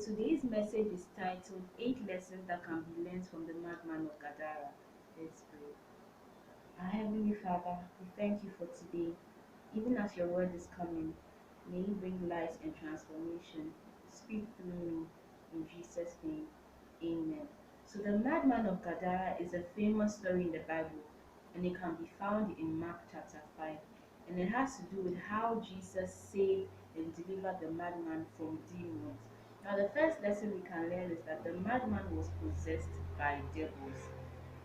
Today's message is titled Eight Lessons That Can Be Learned from the Madman of Gadara. Let's pray. Our Heavenly Father, we thank you for today. Even as your word is coming, may it bring light and transformation. Speak through me. In Jesus' name, amen. So, the madman of Gadara is a famous story in the Bible, and it can be found in Mark chapter 5. And it has to do with how Jesus saved and delivered the madman from demons. Now, the first lesson we can learn is that the madman was possessed by devils.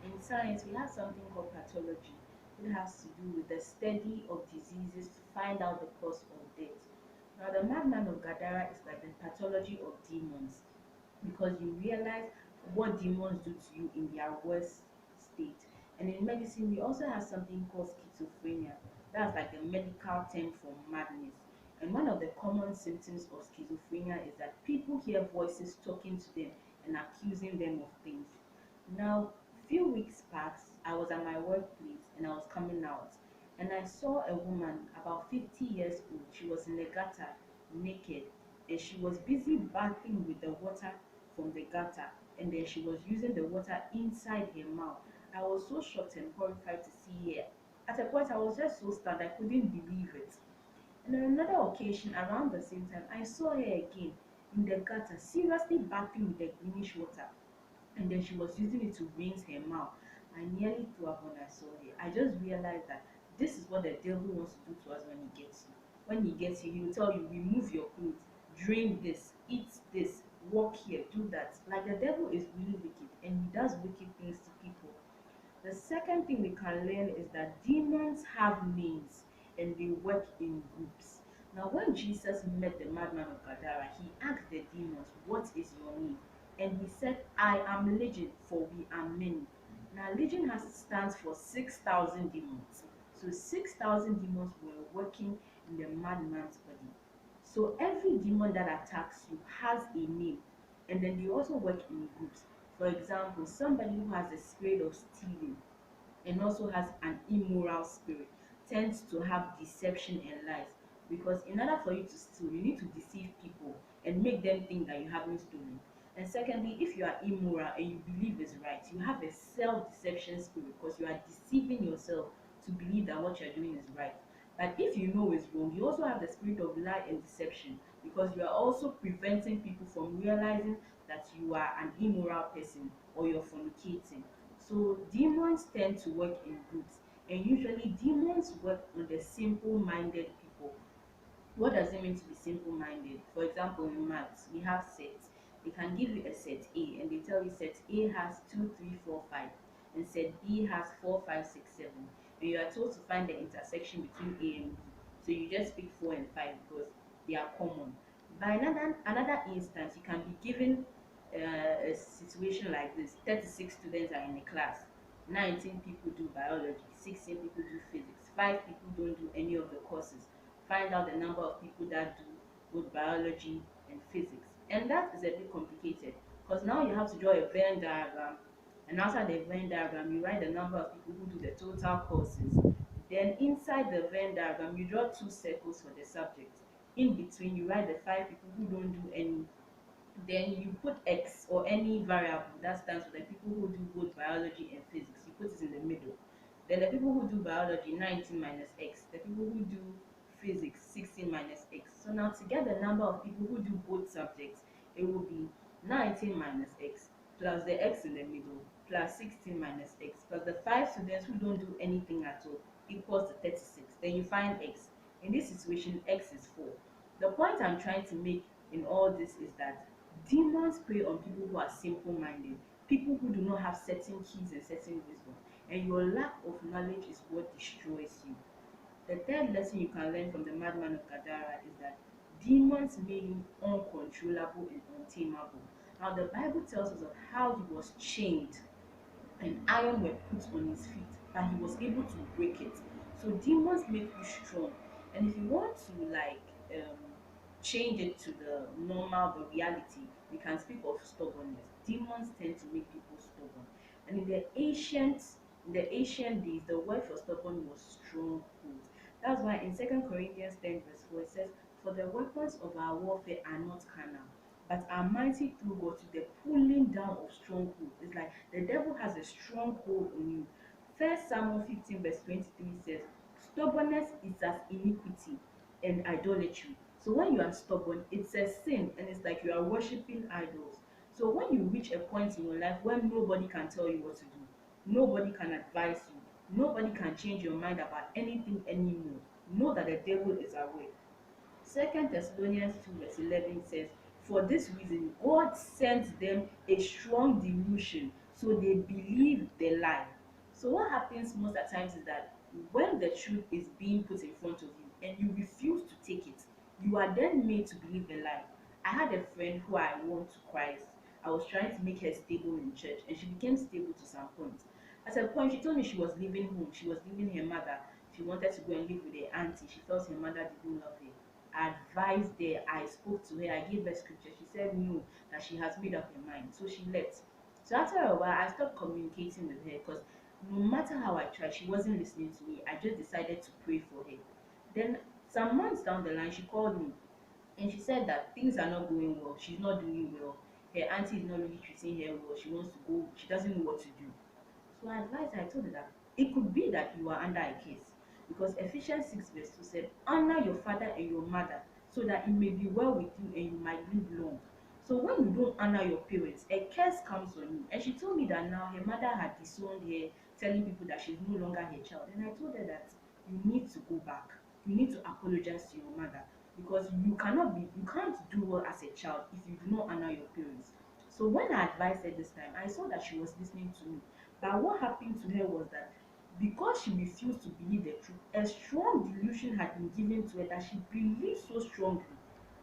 In science, we have something called pathology. It has to do with the study of diseases to find out the cause of death. Now, the madman of Gadara is like the pathology of demons because you realize what demons do to you in their worst state. And in medicine, we also have something called schizophrenia. That's like the medical term for madness. And one of the common symptoms of schizophrenia is that people hear voices talking to them and accusing them of things. Now, few weeks back, I was at my workplace and I was coming out, and I saw a woman about 50 years old. She was in the gutter, naked, and she was busy bathing with the water from the gutter, and then she was using the water inside her mouth. I was so shocked and horrified to see her. At a point, I was just so stunned, I couldn't believe it. And on another occasion, around the same time, I saw her again in the gutter, seriously bathing with the greenish water, and then she was using it to rinse her mouth. I nearly threw up when I saw her. I just realized that this is what the devil wants to do to us when he gets you. When he gets you, he will tell you, remove your clothes, drink this, eat this, walk here, do that. Like the devil is really wicked and he does wicked things to people. The second thing we can learn is that demons have names and they work in groups. Now, when Jesus met the madman of Gadara, he asked the demons, "What is your name?" And he said, "I am Legion, for we are many." Now, Legion stands for 6,000 demons. So, 6,000 demons were working in the madman's body. So, every demon that attacks you has a name, and then they also work in groups. For example, somebody who has a spirit of stealing and also has an immoral spirit tends to have deception and lies, because in order for you to steal, you need to deceive people and make them think that you haven't stolen. And secondly, if you are immoral and you believe is right, you have a self-deception spirit because you are deceiving yourself to believe that what you're doing is right. But if you know is wrong, you also have the spirit of lie and deception because you are also preventing people from realizing that you are an immoral person or you're fornicating. So demons tend to work in groups, and usually demons work on the simple-minded people. What does it mean to be simple-minded? For example, in maths, we have sets. They can give you a set A, and they tell you set A has 2, 3, 4, 5, and set B has 4, 5, 6, 7. And you are told to find the intersection between A and B. So you just pick 4 and 5 because they are common. By another instance, you can be given a situation like this: 36 students are in a class. 19 people do biology, 16 people do physics, 5 people don't do any of the courses. Find out the number of people that do both biology and physics. And that is a bit complicated because now you have to draw a Venn diagram, and outside the Venn diagram, you write the number of people who do the total courses. Then inside the Venn diagram, you draw two circles for the subject. In between, you write the 5 people who don't do any. Then you put X or any variable that stands for the people who do both biology and physics. You put it in the middle. Then the people who do biology, 19 minus X. The people who do physics, 16 minus X. So now to get the number of people who do both subjects, it will be 19 minus X plus the X in the middle plus 16 minus X plus the 5 students who don't do anything at all equals to 36. Then you find X. In this situation, X is 4. The point I'm trying to make in all this is that demons prey on people who are simple-minded, people who do not have certain keys and certain wisdom, and your lack of knowledge is what destroys you. The third lesson you can learn from the madman of Gadara is that demons made him uncontrollable and untamable. Now, the Bible tells us of how he was chained and iron were put on his feet, but he was able to break it. So demons make you strong, and if you want to um, change it to the normal, the reality, we can speak of stubbornness. Demons tend to make people stubborn, and in the ancient days, the word for stubborn was stronghold. That's why in 2 Corinthians 10 verse 4 it says, "For the weapons of our warfare are not carnal, but are mighty through God to the pulling down of strongholds. It's like the devil has a stronghold on you. First Samuel 15 verse 23 says, stubbornness is as iniquity and idolatry. So when you are stubborn, it's a sin and it's like you are worshiping idols. So when you reach a point in your life when nobody can tell you what to do, nobody can advise you, nobody can change your mind about anything anymore, know that the devil is aware. Second Thessalonians 2 verse 11 says, for this reason God sent them a strong delusion, so they believe the lie. So what happens most of the times is that when the truth is being put in front of you and you refuse to take it, you are then made to believe the lie. I had a friend who I won to Christ. I was trying to make her stable in church and she became stable to some point. At a point, she told me she was leaving home. She was leaving her mother. She wanted to go and live with her auntie. She felt her mother didn't love her. I advised her, I spoke to her, I gave her scripture. She said no, that she has made up her mind. So she left. So after a while, I stopped communicating with her because no matter how I tried, she wasn't listening to me. I just decided to pray for her. Then some months down the line, she called me and she said that things are not going well. She's not doing well. Her auntie is not really treating her well. She wants to go. She doesn't know what to do. So I advised her, I told her that it could be that you are under a curse. Because Ephesians 6 verse 2 said, honor your father and your mother so that it may be well with you and you might live long. So when you don't honor your parents, a curse comes on you. And she told me that now her mother had disowned her, telling people that she's no longer her child. And I told her that you need to go back. You need to apologize to your mother because you can't do well as a child if you do not honor your parents. So when I advised her this time, I saw that she was listening to me. But what happened to her was that because she refused to believe the truth, a strong delusion had been given to her that she believed so strongly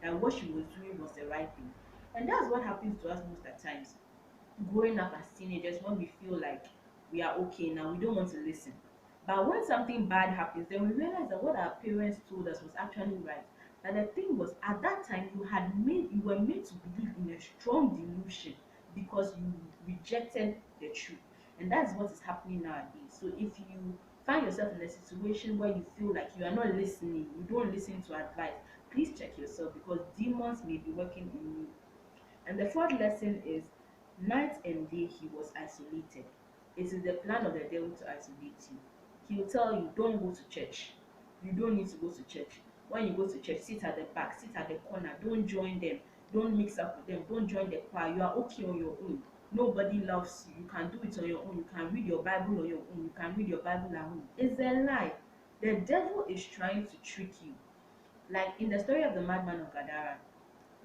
that what she was doing was the right thing. And that's what happens to us most of the times. Growing up as teenagers, when we feel like we are okay now, we don't want to listen. But when something bad happens, then we realize that what our parents told us was actually right. That the thing was, at that time you were made to believe in a strong delusion because you rejected the truth. And that's what is happening nowadays. So if you find yourself in a situation where you feel like you are not listening, you don't listen to advice, please check yourself because demons may be working in you. And the fourth lesson is night and day he was isolated. It is the plan of the devil to isolate you. He'll tell you, don't go to church. You don't need to go to church. When you go to church, sit at the back, sit at the corner. Don't join them. Don't mix up with them. Don't join the choir. You are okay on your own. Nobody loves you. You can do it on your own. You can read your Bible on your own. You can read your Bible at home. It's a lie. The devil is trying to trick you. Like in the story of the madman of Gadara,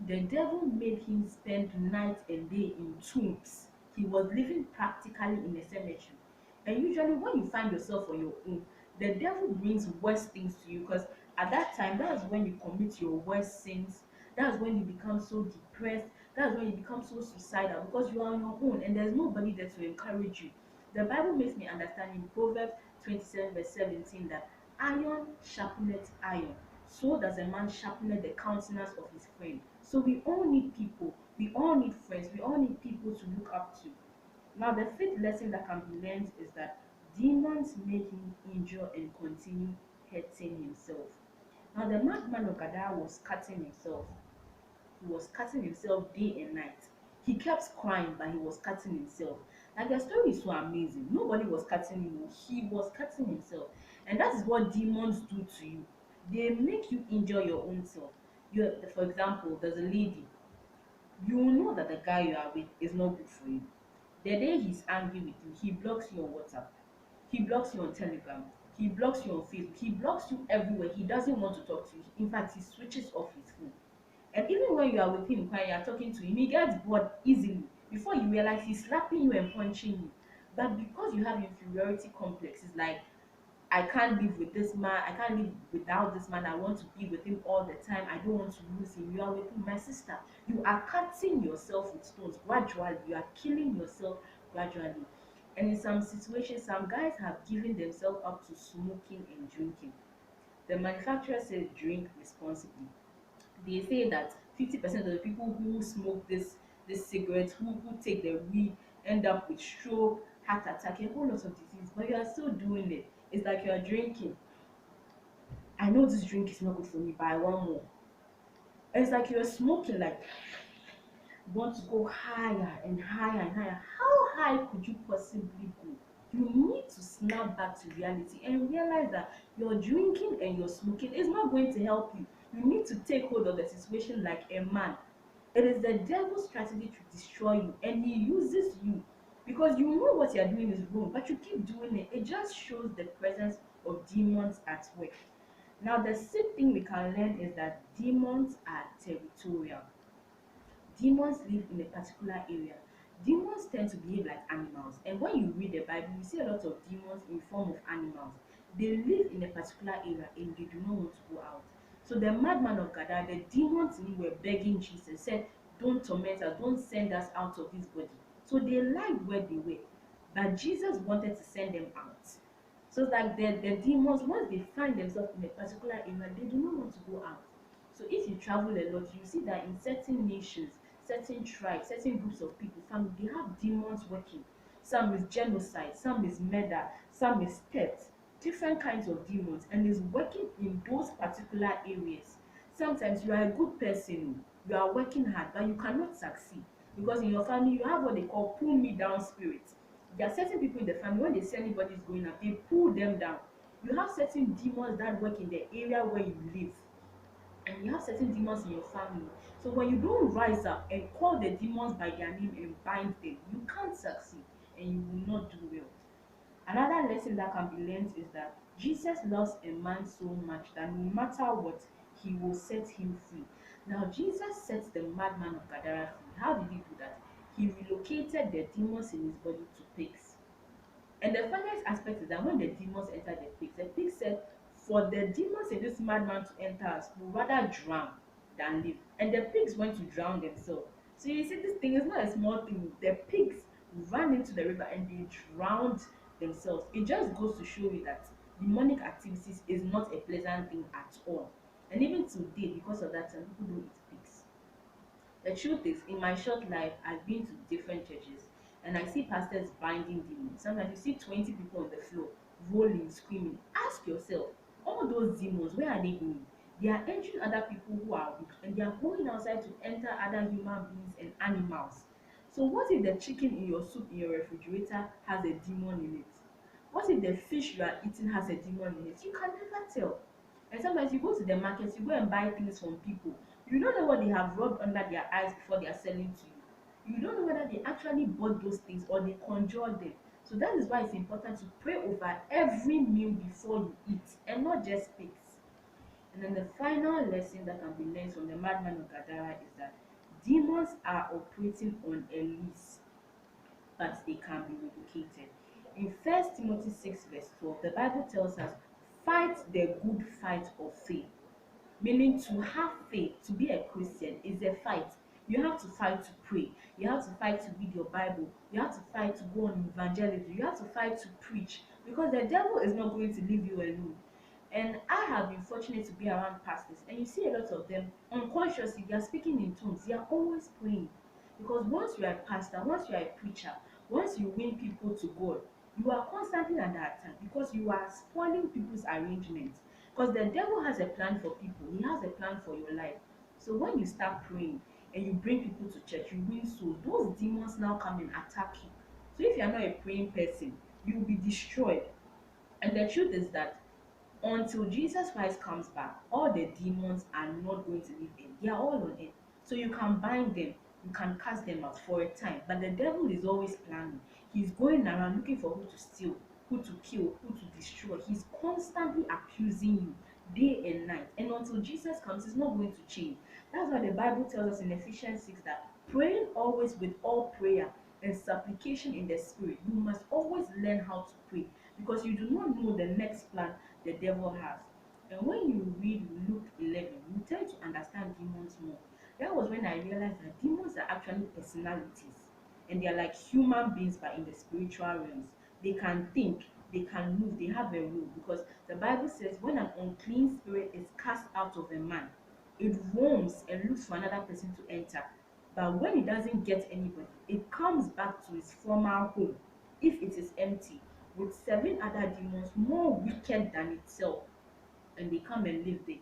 the devil made him spend night and day in tombs. He was living practically in a cemetery. And usually, when you find yourself on your own, the devil brings worse things to you because at that time, that's when you commit your worst sins. That's when you become so depressed. That's when you become so suicidal because you are on your own and there's nobody there to encourage you. The Bible makes me understand in Proverbs 27, verse 17, that iron sharpeneth iron, so does a man sharpen the countenance of his friend. So we all need people, we all need friends, we all need people to look up to. Now, the fifth lesson that can be learned is that demons make him injure and continue hurting himself. Now, the madman of Gadara was cutting himself. He was cutting himself day and night. He kept crying, but he was cutting himself. Like the story is so amazing. Nobody was cutting him, he was cutting himself. And that is what demons do to you. They make you injure your own self. For example, there's a lady. You know that the guy you are with is not good for you. The day he's angry with you, he blocks you on WhatsApp. He blocks you on Telegram. He blocks you on Facebook. He blocks you everywhere. He doesn't want to talk to you. In fact, he switches off his phone. And even when you are with him, when you are talking to him, he gets bored easily. Before you realize, he's slapping you and punching you. But because you have inferiority complex, it's like, I can't live with this man. I can't live without this man. I want to be with him all the time. I don't want to lose him. You are with him, my sister. You are cutting yourself with stones gradually. You are killing yourself gradually. And in some situations, some guys have given themselves up to smoking and drinking. The manufacturer says drink responsibly. They say that 50% of the people who smoke this cigarette, who take the weed, end up with stroke, heart attack, a whole lot of disease, but you are still doing it. It's like you are drinking. I know this drink is not good for me, but I want more. And it's like you're smoking, like want to go higher and higher and higher. How high could you possibly go? You need to snap back to reality and realize that your drinking and your smoking is not going to help you. You need to take hold of the situation like a man. It is the devil's strategy to destroy you, and he uses you because you know what you're doing is wrong, but you keep doing it. It just shows the presence of demons at work. Now, the sixth thing we can learn is that demons are territorial. Demons live in a particular area. Demons tend to behave like animals, and when you read the Bible, you see a lot of demons in form of animals. They live in a particular area and they do not want to go out. So the madman of Gadara, the demons in him were begging Jesus, said, "Don't torment us, don't send us out of this body." So they liked where they were, but Jesus wanted to send them out. So like the demons, once they find themselves in a particular area, they do not want to go out. So if you travel a lot, you see that in certain nations, certain tribes, certain groups of people, family, they have demons working. Some is genocide, some is murder, some is theft, different kinds of demons, and is working in those particular areas. Sometimes you are a good person, you are working hard, but you cannot succeed because in your family you have what they call pull me down spirit. There are certain people in the family, when they see anybody is going up, they pull them down. You have certain demons that work in the area where you live, and you have certain demons in your family. So when you don't rise up and call the demons by their name and bind them, you can't succeed and you will not do well. Another lesson that can be learned is that Jesus loves a man so much that no matter what, he will set him free. Now, Jesus sets the madman of Gadara free. How did he do that? He relocated the demons in his body to pigs. And the funniest aspect is that when the demons entered the pigs said, "For the demons in this madman to enter us, we rather drown than live." And the pigs went to drown themselves. So you see, this thing is not a small thing. The pigs ran into the river and they drowned themselves. It just goes to show you that demonic activities is not a pleasant thing at all. And even today, because of that, some people don't eat pigs. The truth is, in my short life, I've been to different churches and I see pastors binding demons. Sometimes you see 20 people on the floor, rolling, screaming. Ask yourself, all those demons, where are they going? They are entering other people who are weak and they are going outside to enter other human beings and animals. So, what if the chicken in your soup in your refrigerator has a demon in it? What if the fish you are eating has a demon in it? You can never tell. And sometimes you go to the market, you go and buy things from people. You don't know what they have rubbed under their eyes before they are selling to you. You don't know whether they actually bought those things or they conjured them. So that is why it's important to pray over every meal before you eat and not just pigs. And then the final lesson that can be learned from the madman of Gadara is that demons are operating on a lease, but they can be relocated. In 1 Timothy 6 verse 12, the Bible tells us, "Fight the good fight of faith." Meaning to have faith, to be a Christian is a fight. You have to fight to pray. You have to fight to read your Bible. You have to fight to go on evangelism. You have to fight to preach because the devil is not going to leave you alone. And I have been fortunate to be around pastors, and you see a lot of them unconsciously, they are speaking in tongues, they are always praying. Because once you are a pastor, once you are a preacher, once you win people to God, you are constantly under attack because you are spoiling people's arrangements. Because the devil has a plan for people, he has a plan for your life. So when you start praying and you bring people to church, you win souls, those demons now come and attack you. So if you are not a praying person, you will be destroyed. And the truth is that until Jesus Christ comes back, all the demons are not going to live in. They are all on earth. So you can bind them, you can cast them out for a time. But the devil is always planning. He's going around looking for who to steal, who to kill, who to destroy. He's constantly accusing you day and night. And until Jesus comes, it's not going to change. That's why the Bible tells us in Ephesians 6 that praying always with all prayer and supplication in the spirit. You must always learn how to pray because you do not know the next plan the devil has. And when you read Luke 11, you tend to understand demons more. That was when I realized that demons are actually personalities and they are like human beings but in the spiritual realms. They can think, they can move, they have a role because the Bible says when an unclean spirit is cast out of a man, it roams and looks for another person to enter. But when it doesn't get anybody, it comes back to its former home if it is empty with seven other demons more wicked than itself, and they come and live there,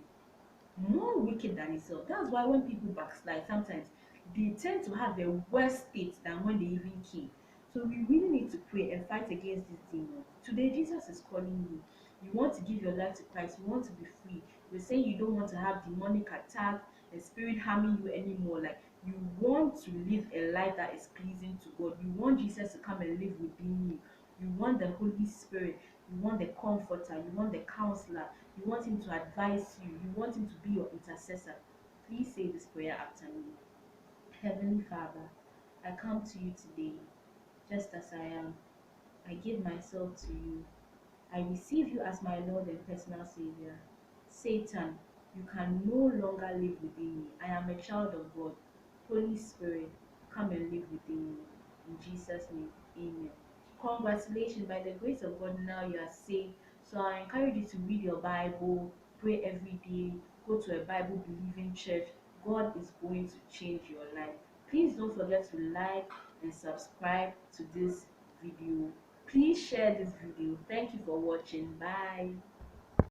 more wicked than itself. That's why when people backslide, sometimes they tend to have a worse state than when they even came. So we really need to pray and fight against these demons. Today, Jesus is calling you. You want to give your life to Christ. You want to be free. You're saying you don't want to have demonic attack and spirit harming you anymore. Like you want to live a life that is pleasing to God. You want Jesus to come and live within you. You want the Holy Spirit. You want the comforter. You want the counselor. You want him to advise you. You want him to be your intercessor. Please say this prayer after me. Heavenly Father, I come to you today just as I am. I give myself to you. I receive you as my Lord and personal Savior. Satan, you can no longer live within me. I am a child of God. Holy Spirit, come and live within me. In Jesus' name, amen. Congratulations, by the grace of God, now you are saved. So I encourage you to read your Bible, pray every day, go to a Bible believing church. God is going to change your life. Please don't forget to like and subscribe to this video. Please share this video. Thank you for watching. Bye.